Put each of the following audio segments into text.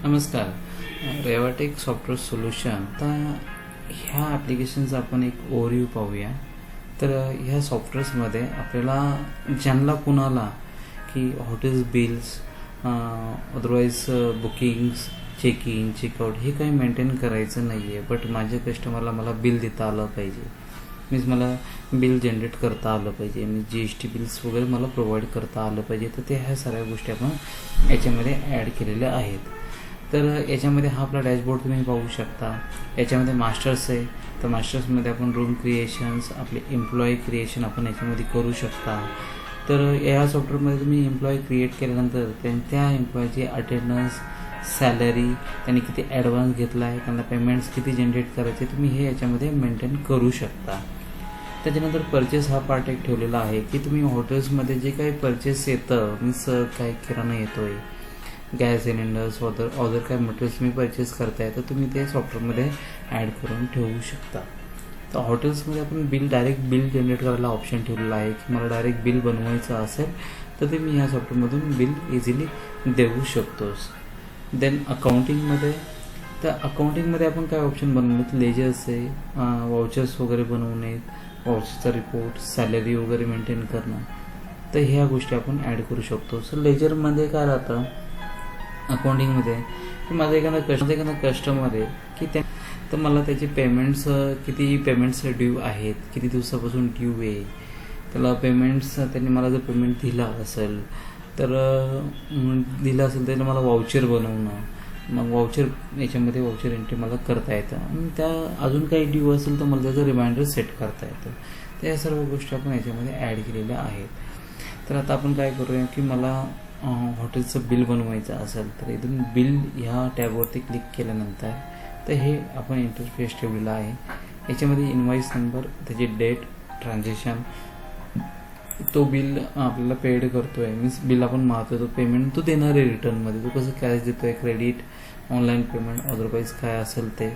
नमस्कार. रेवाटेक software solution. तर ह्या ॲप्लिकेशनचा आपण एक ओव्हरव्ह्यू पाहूया. तर ह्या सॉफ्टवेअर्समध्ये आपल्याला ज्यांना कुणाला की hotels bills otherwise bookings check in checkout हे काही मेंटेन करायचं नाही आहे, बट माझ्या कस्टमरला मला बिल देता आलं पाहिजे. मीन्स मला बिल जनरेट करता आलं पाहिजे, मी GST बिल्स वगैरे मला प्रोव्हाइड करता आलं पाहिजे. तर ते ह्या सगळ्या गोष्टी आपण याच्यामध्ये ॲड केलेल्या आहेत. तर याच्यामध्ये हा आपला डॅशबोर्ड तुम्ही पाहू शकता. याच्यामध्ये मास्टर्स आहे, तर मास्टर्समध्ये आपण रूम क्रिएशन्स, आपले एम्प्लॉई क्रिएशन आपण याच्यामध्ये करू शकता. तर या सॉफ्टवेअरमध्ये तुम्ही एम्प्लॉई क्रिएट केल्यानंतर त्या एम्प्लॉईची अटेंडन्स, सॅलरी, त्यांनी किती ॲडव्हान्स घेतला आहे, त्यांना पेमेंट्स किती जनरेट करायचे, तुम्ही हे याच्यामध्ये मेंटेन करू शकता. त्याच्यानंतर परचेस हा पार्ट एक ठेवलेला आहे की तुम्ही हॉटेल्समध्ये जे काही परचेस येतं, मीन्स काय किराणा येतो आहे, गॅस सिलेंडर्स ऑदर काय मटेरियल्स तुम्ही परचेस करताय, तर तुम्ही ते सॉफ्टवेअरमध्ये ॲड करून ठेवू शकता. तर हॉटेल्समध्ये आपण डायरेक्ट बिल जनरेट करायला ऑप्शन ठेवलेला आहे की मला डायरेक्ट बिल बनवायचं असेल तर ते मी ह्या सॉफ्टवेअरमधून बिल इझिली देऊ शकतोस. देन अकाउंटिंगमध्ये, तर अकाउंटिंगमध्ये आपण काय ऑप्शन बनवलेत, लेजर्स आहे, वाउचर्स वगैरे बनवणे, वाउचरचा रिपोर्ट, सॅलरी वगैरे मेंटेन करणं, तर ह्या गोष्टी आपण ॲड करू शकतो. सो लेजरमध्ये काय राहतं अकाउंटिंगमध्ये की माझा एखादा कस्टमर आहे की तर मला त्याचे पेमेंट्स किती पेमेंट्स ड्यू आहेत, किती दिवसापासून ड्यू आहे, त्याला पेमेंट्स त्यांनी मला जर पेमेंट दिला असेल तर त्याला मला वाउचर बनवणं, मग वाउचर याच्यामध्ये वाउचर एंट्री मला करता येतं आणि त्या अजून काही ड्यू असेल तर मला त्याचं रिमाइंडर सेट करता येतं. तर या सर्व गोष्टी आपण याच्यामध्ये ॲड केलेल्या आहेत. तर आता आपण काय करूया की मला हॉटेलचं बिल बनवायचं असेल तर इथून बिल ह्या टॅबवरती क्लिक केल्यानंतर तर हे आपण इंटरफेस ठेवलेला आहे. याच्यामध्ये इनवॉइस नंबर, त्याची डेट, ट्रान्झॅक्शन, तो बिल आपल्याला पेड करतो आहे, मीन्स बिल आपण मारतो, तो पेमेंट तो देणार आहे रिटर्नमध्ये, तो कसं कॅश देतो आहे, क्रेडिट, ऑनलाईन पेमेंट, अदरवाईज काय असेल ते.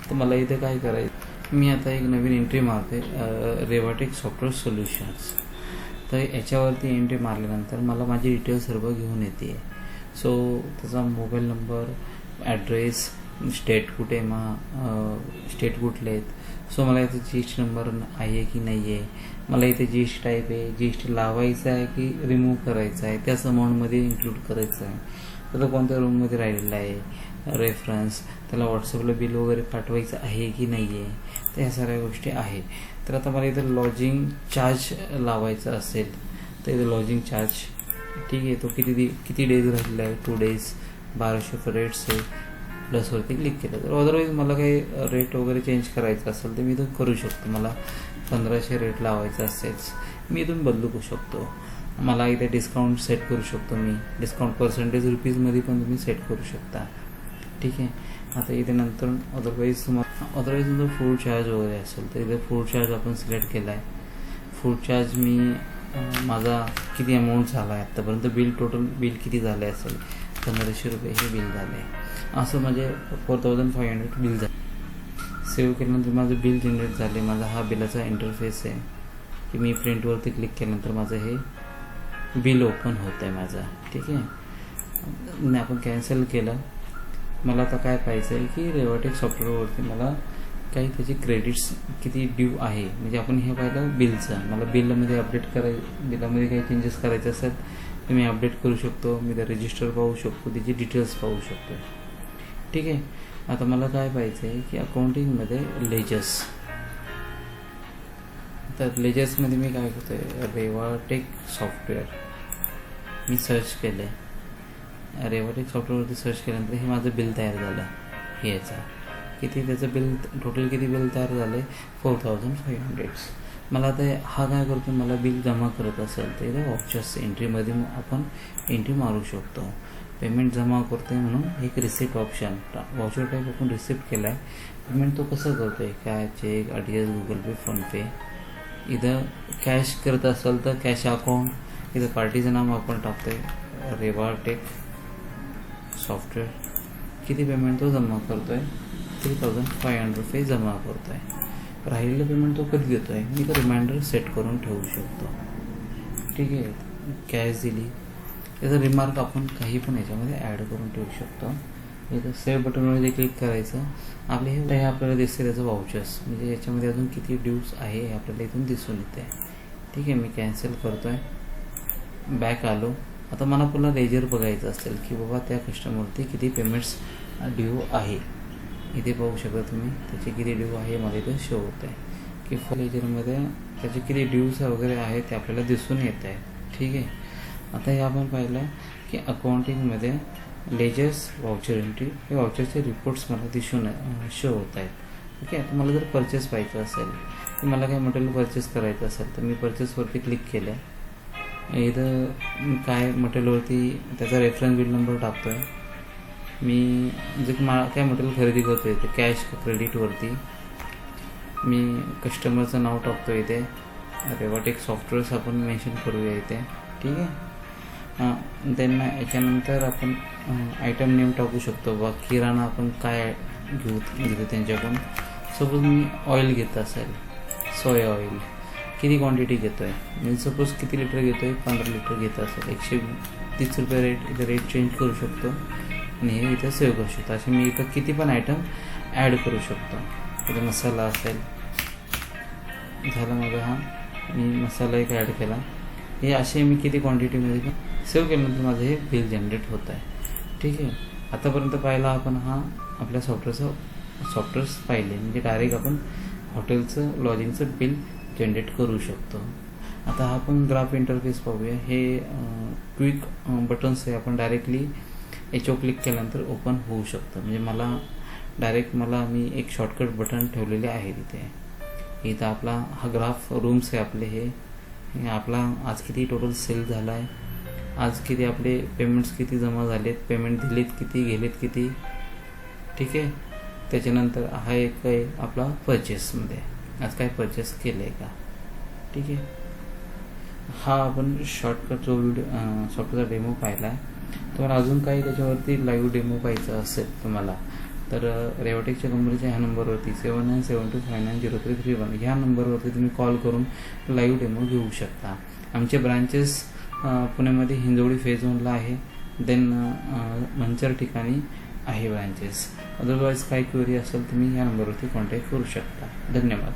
तर मला इथे काय करायचं, मी आता एक नवीन एंट्री मारते रेवाटेक सॉफ्टवेअर सोल्युशन्स. तर याच्यावरती एंट्री मारल्यानंतर मला माझी डिटेल सर्व घेऊन येते. सो त्याचा मोबाईल नंबर, ॲड्रेस, स्टेट कुठे स्टेट कुठले आहेत, सो मला इथे GST नंबर आहे की नाही आहे, मला इथे GST टाईप आहे, GST लावायचा आहे की रिमूव्ह करायचा आहे, त्याच अमाऊंटमध्ये इन्क्लूड करायचं आहे, तर तो कोणत्या रूममध्ये राहिलेला आहे, रेफरन्स, त्याला व्हॉट्सअपला बिल वगैरे पाठवायचं आहे की नाही आहे, तर ह्या सगळ्या गोष्टी आहे. तर आता मला इथं लॉजिंग चार्ज लावायचा असेल तर इथं लॉजिंग चार्ज ठीक आहे, तो किती डेज राहिलेला आहे, 2 डेज, 1200 रेट्स आहे, प्लसवरती क्लिक केलं. तर अदरवाईज मला काही रेट वगैरे चेंज करायचं असेल तर मी इथून करू शकतो. मला 1500 रेट लावायचा असेल मी इथून बदलू शकतो. मला इथे डिस्काउंट सेट करू शकतो, मी डिस्काउंट पर्सेंटेज रुपीजमध्ये पण तुम्ही सेट करू शकता. ठीक आहे. आता इथे नंतर अदरवाईज जर फूड चार्ज वगैरे असेल तर इथे फूड चार्ज आपण सिलेक्ट केला आहे. फूड चार्ज मी माझा किती अमाऊंट झाला आहे आत्तापर्यंत, टोटल बिल किती झाले असेल, 1500 रुपये हे बिल झालं आहे, असं म्हणजे 4500 बिल झालं. सेव्ह केल्यानंतर माझं बिल जनरेट झाले. माझा हा बिलाचा इंटरफेस आहे की मी प्रिंटवरती क्लिक केल्यानंतर माझं हे बिल ओपन होतं आहे माझं. ठीक आहे. आपण कॅन्सल केलं. मला आता काय पाहिजे आहे की रेवाटेक सॉफ्टवेअरवरती मला काही त्याची क्रेडिट्स किती ड्यू आहे, म्हणजे आपण हे पाहिलं बिलचं. मला बिलमध्ये बिलामध्ये काही चेंजेस करायचे असेल तर मी अपडेट करू शकतो. मी त्या रजिस्टर पाहू शकतो, त्याची डिटेल्स पाहू शकतो. ठीक आहे. आता मला काय पाहिजे आहे की अकाउंटिंगमध्ये लेजर्स. तर लेजर्समध्ये मी काय करतो आहे, रेवाटेक सॉफ्टवेअर मी सर्च केलं आहे. रेवाटेक सॉफ्टवेअरवरती सर्च केल्यानंतर हे माझं बिल तयार झालं. हे याचा किती, त्याचं बिल टोटल किती बिल तयार झालं आहे, 4500. मला आता हा काय करतो, मला बिल जमा करत असेल तर इथे वाउचर्स एंट्रीमध्ये आपण एंट्री मारू शकतो. पेमेंट जमा करतो आहे म्हणून एक रिसिप्ट ऑप्शन, वाउचर टाईप आपण रिसिप्ट केला आहे. पेमेंट तो कसं करतो आहे, काय चेक, ATS, गुगल पे, फोनपे. इथं कॅश करत असेल तर कॅश अकाउंट, इथं पार्टीचं नाव आपण टाकतो आहे रेवाटेक सॉफ्टवेअर. किती पेमेंट तो जमा करतो आहे, 3500 रुपये जमा करतो आहे. राहिलेलं पेमेंट तो कधी देतो आहे, मी तर रिमाइंडर सेट करून ठेवू शकतो. ठीक आहे. कॅश दिली, त्याचा रिमार्क आपण काही पण याच्यामध्ये ॲड करून ठेवू शकतो. इथं सेव्ह बटनवर जे क्लिक करायचं आपले हे आपल्याला दिसते त्याचं वाउचर्स, म्हणजे याच्यामध्ये अजून किती ड्यूज आहे हे आपल्याला इथून दिसून येते. ठीक आहे, मी कॅन्सल करतो आहे, बॅक आलो. आता मला पुन्हा लेजर बघायचं असेल की बाबा त्या कस्टमरवरती किती पेमेंट्स ड्यू आहे. इथे पाहू शकता तुम्ही त्याचे किती ड्यू आहे मला इथे शो होत आहे की फुल लेजरमध्ये त्याचे किती ड्यूज वगैरे आहेत ते आपल्याला दिसून येत आहे. ठीक आहे, आता हे आपण पाहिलं की अकाउंटिंगमध्ये लेजर्स वाउचर एंट्री हे वाउचरचे रिपोर्ट्स मला दिसून शो होत आहेत. ओके, आता मला जर परचेस पाहिजे असेल की मला काही मटेरियल परचेस करायचं असेल तर मी परचेसवरती क्लिक केलं. इथं काय मटेरियलवरती त्याचा रेफरन्स बिल नंबर टाकतो आहे. मी जे काय मटेरियल खरेदी करतो आहे ते कॅश क्रेडिटवरती मी कस्टमरचं नाव टाकतो इथे. रेवाटेक सॉफ्टवेअर्स आपण मेन्शन करूया इथे. ठीक आहे, त्यांना याच्यानंतर आपण आयटम नेम टाकू शकतो. बा किराणा आपण काय घेतो त्यांच्याकडून. सपोज मी ऑइल घेत असेल, सोया ऑइल किती क्वांटिटी घेतो आहे, मी सपोज किती लिटर घेतो आहे, 15 लिटर घेत असेल, 130 रुपये रेट इथं रेट चेंज करू शकतो आणि हे इथं सेव्ह करू शकतो. असे मी इथं किती पण आयटम ॲड करू शकतो. इथं मसाला असेल, झाला माझा हा, मी मसाला एक ॲड केला. हे असे मी किती क्वांटिटीमध्ये पण सेव्ह केल्यानंतर माझं हे बिल जनरेट होत आहे. ठीक आहे, आतापर्यंत पाहिला आपण हा आपल्या सॉफ्टवेअर्स पाहिले, म्हणजे डायरेक्ट आपण हॉटेलचं लॉजिंगचं बिल जनरेट करू शकतो. आता हा आपण ग्राफ इंटरफेस पाहूया. हे क्विक बटन्स आहे, आपण डायरेक्टली याच्यावर क्लिक केल्यानंतर ओपन होऊ शकतं. म्हणजे मला मी एक शॉर्टकट बटन ठेवलेले आहे तिथे. इथं आपला हा ग्राफ रूम्स आहे आपले. हे आपला आज किती टोटल सेल झाला आहे, आज किती आपले पेमेंट्स किती जमा झालेत, पेमेंट दिलेत किती, गेलेत किती. ठीक आहे, त्याच्यानंतर हा एक आहे आपला परचेसमध्ये आज काय परचेस केलं आहे का. ठीक आहे, हा आपण शॉर्टकट जो सॉफ्टवेअरचा डेमो पाहिला आहे. तुम्हाला अजून काही त्याच्यावरती लाईव्ह डेमो पाहिजे असेल तुम्हाला तर रेवाटेकच्या कंपनीच्या ह्या नंबरवरती 7972590331 ह्या नंबरवरती तुम्ही कॉल करून लाईव्ह डेमो घेऊ शकता. आमचे ब्रांचेस पुण्यामध्ये हिंजवडी फेज 1ला आहे, देन मंचर ठिकाणी आहे ब्रांचेस. अदरवाईज काही क्वेरी असेल तुम्ही ह्या नंबरवरती कॉन्टॅक्ट करू शकता. धन्यवाद.